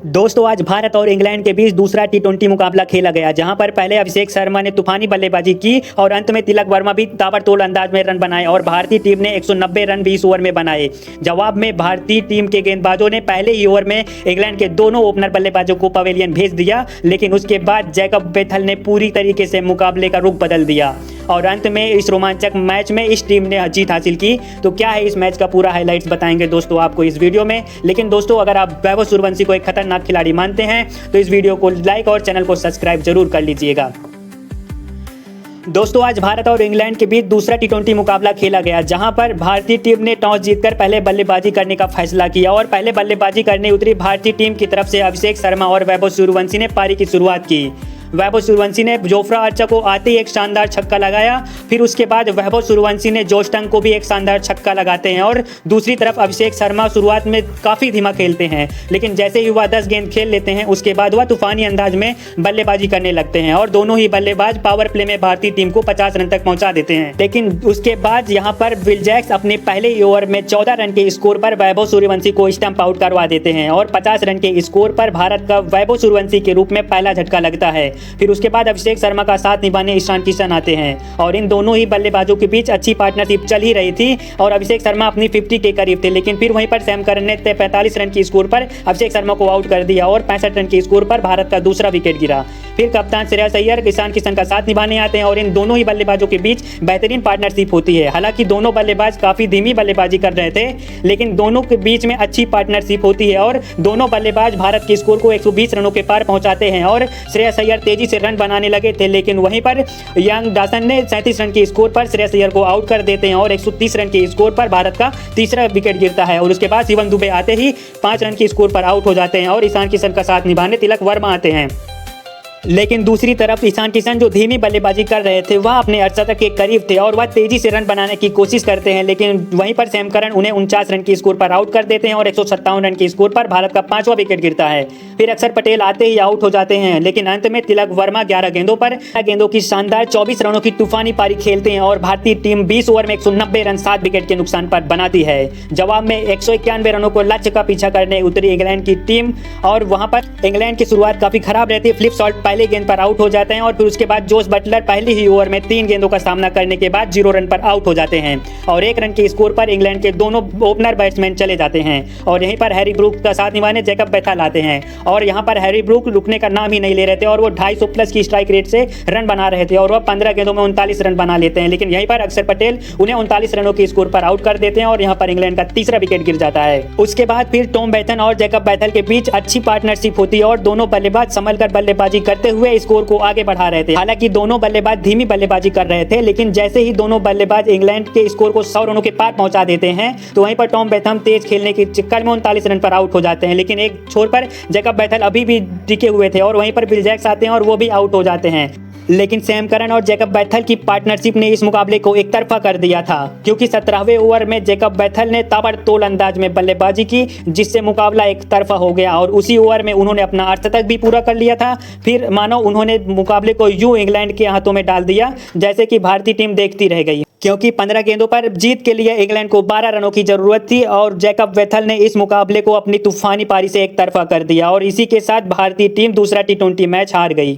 दोस्तों आज भारत और इंग्लैंड के बीच दूसरा टी20 मुकाबला खेला गया, जहां पर पहले अभिषेक शर्मा ने तूफानी बल्लेबाजी की और अंत में तिलक वर्मा भी ताबड़तोड़ अंदाज में रन बनाए और भारतीय टीम ने 190 रन 20 ओवर में बनाए। जवाब में भारतीय टीम के गेंदबाजों ने पहले ही ओवर में इंग्लैंड के दोनों ओपनर बल्लेबाजों को पवेलियन भेज दिया, लेकिन उसके बाद जैकब बेथल ने पूरी तरीके से मुकाबले का रुख बदल दिया और अंत में इस रोमांचक मैच में इस टीम ने जीत हासिल की। तो क्या है इस मैच का पूरा हाइलाइट्स बताएंगे दोस्तों आपको इस वीडियो में। लेकिन दोस्तों अगर आप वैभव सूर्यवंशी को एक खतरनाक खिलाड़ी मानते हैं तो इस वीडियो को लाइक और चैनल को सब्सक्राइब जरूर कर लीजिएगा। दोस्तों आज भारत और इंग्लैंड के बीच दूसरा टी20 मुकाबला खेला गया, जहां पर भारतीय टीम ने टॉस जीतकर पहले बल्लेबाजी करने का फैसला किया और पहले बल्लेबाजी करने उतरी भारतीय टीम की तरफ से अभिषेक शर्मा और वैभव सूर्यवंशी ने पारी की शुरुआत की। वैभव सूर्यवंशी ने जोफ्रा आर्चर को आते ही एक शानदार छक्का लगाया, फिर उसके बाद वैभव सूर्यवंशी ने जोश टंग को भी एक शानदार छक्का लगाते हैं और दूसरी तरफ अभिषेक शर्मा शुरुआत में काफ़ी धीमा खेलते हैं, लेकिन जैसे ही वह 10 गेंद खेल लेते हैं उसके बाद वह तूफानी अंदाज में बल्लेबाजी करने लगते हैं और दोनों ही बल्लेबाज पावर प्ले में भारतीय टीम को 50 रन तक पहुंचा देते हैं। लेकिन उसके बाद यहां पर विल जैक्स अपने पहले ही ओवर में 14 रन के स्कोर पर वैभव सूर्यवंशी को स्टंप आउट करवा देते हैं और 50 रन के स्कोर पर भारत का वैभव सूर्यवंशी के रूप में पहला झटका लगता है। फिर उसके बाद अभिषेक शर्मा का साथ निभाने ईशान किशन आते हैं और इन दोनों ही बल्लेबाजों के बीच अच्छी पार्टनरशिप चल ही रही थी और अभिषेक शर्मा अपनी 50 के करीब थे, लेकिन फिर वहीं पर सैम करन ने 45 रन की स्कोर पर अभिषेक शर्मा को आउट कर दिया और 65 रन की स्कोर पर भारत का दूसरा विकेट गिरा। फिर कप्तान श्रेयस अय्यर ईशान किशन का साथ निभाने आते हैं और इन दोनों ही बल्लेबाजों के बीच बेहतरीन पार्टनरशिप होती है। हालांकि दोनों बल्लेबाज काफी धीमी बल्लेबाजी कर रहे थे, लेकिन दोनों के बीच में अच्छी पार्टनरशिप होती है और दोनों बल्लेबाज भारत के स्कोर को 120 रनों के पार पहुंचाते हैं और श्रेयस अय्यर तेजी से रन बनाने लगे थे, लेकिन वहीं पर यंग डासन ने 37 रन के स्कोर पर श्रेयस अय्यर को आउट कर देते हैं और 130 रन के स्कोर पर भारत का तीसरा विकेट गिरता है और उसके बाद शिवम दुबे आते ही 5 रन के स्कोर पर आउट हो जाते हैं और ईशान किशन का साथ निभाने तिलक वर्मा आते हैं। लेकिन दूसरी तरफ ईशान किशन जो धीमी बल्लेबाजी कर रहे थे वह अपने अर्धशतक के करीब थे और वह तेजी से रन बनाने की कोशिश करते हैं, लेकिन वहीं पर सैम करन उन्हें 49 रन के स्कोर पर आउट कर देते हैं और 157 रन के स्कोर पर भारत का 5वां विकेट गिरता है। फिर अक्षर पटेल आते ही आउट हो जाते हैं, लेकिन अंत में तिलक वर्मा 11 गेंदों की शानदार 24 रनों की तूफानी पारी खेलते हैं और भारतीय टीम 20 ओवर में 190 रन 7 विकेट के नुकसान पर बनाती है। जवाब में 191 रनों को लक्ष्य का पीछा करने उतरी इंग्लैंड की टीम और वहां पर इंग्लैंड की शुरुआत काफी खराब रहती है। फ्लिप शॉट पहले गेंद पर आउट हो जाते हैं और फिर उसके बाद जोस बटलर पहले ही ओवर में 3 गेंदों का सामना करने के बाद 0 रन पर आउट हो जाते हैं और 1 रन के स्कोर पर इंग्लैंड के दोनों ओपनर बैट्समैन चले जाते हैं और यहीं पर हैरी ब्रूक का साथ निभाने जैकब बेथल आते हैं और यहां पर हैरी ब्रूक रुकने का नाम ही नहीं ले रहे थे और वो 250 प्लस की स्ट्राइक रेट से रन बना रहे थे और वह 15 गेंदों में 39 रन बना लेते हैं, लेकिन यहीं पर अक्षर पटेल उन्हें 39 रनों के स्कोर पर आउट कर देते हैं और यहां पर इंग्लैंड का तीसरा विकेट गिर जाता है। उसके बाद फिर टॉम बेथन और जैकब बेथल के बीच अच्छी पार्टनरशिप होती है और दोनों बल्लेबाज संभल कर बल्लेबाजी करते हुए स्कोर को आगे बढ़ा रहे थे। हालांकि दोनों बल्लेबाज धीमी बल्लेबाजी कर रहे थे, लेकिन जैसे ही दोनों बल्लेबाज इंग्लैंड के स्कोर को 100 रनों के पार पहुंचा देते हैं तो वहीं पर टॉम बेथम तेज खेलने के चक्कर में 39 रन पर आउट हो जाते हैं, लेकिन एक छोर पर जैकब बेथल अभी भी टिके हुए थे और वहीं पर विल जैक्स आते हैं और वो भी आउट हो जाते हैं। लेकिन सैम करन और जैकब बेथल की पार्टनरशिप ने इस मुकाबले को एक तरफा कर दिया था, क्योंकि 17वें ओवर में जैकब बेथल ने ताबड़तोड़ अंदाज में बल्लेबाजी की जिससे मुकाबला एक तरफा हो गया और उसी ओवर में उन्होंने अपना अर्धशतक भी पूरा कर लिया था। फिर मानो उन्होंने मुकाबले को यूं इंग्लैंड के हाथों में डाल दिया जैसे कि भारतीय टीम देखती रह गई, क्योंकि 15 गेंदों पर जीत के लिए इंग्लैंड को 12 रनों की जरूरत थी और जैकब बेथल ने इस मुकाबले को अपनी तूफानी पारी से एक तरफा कर दिया और इसी के साथ भारतीय टीम दूसरा टी20 मैच हार गई।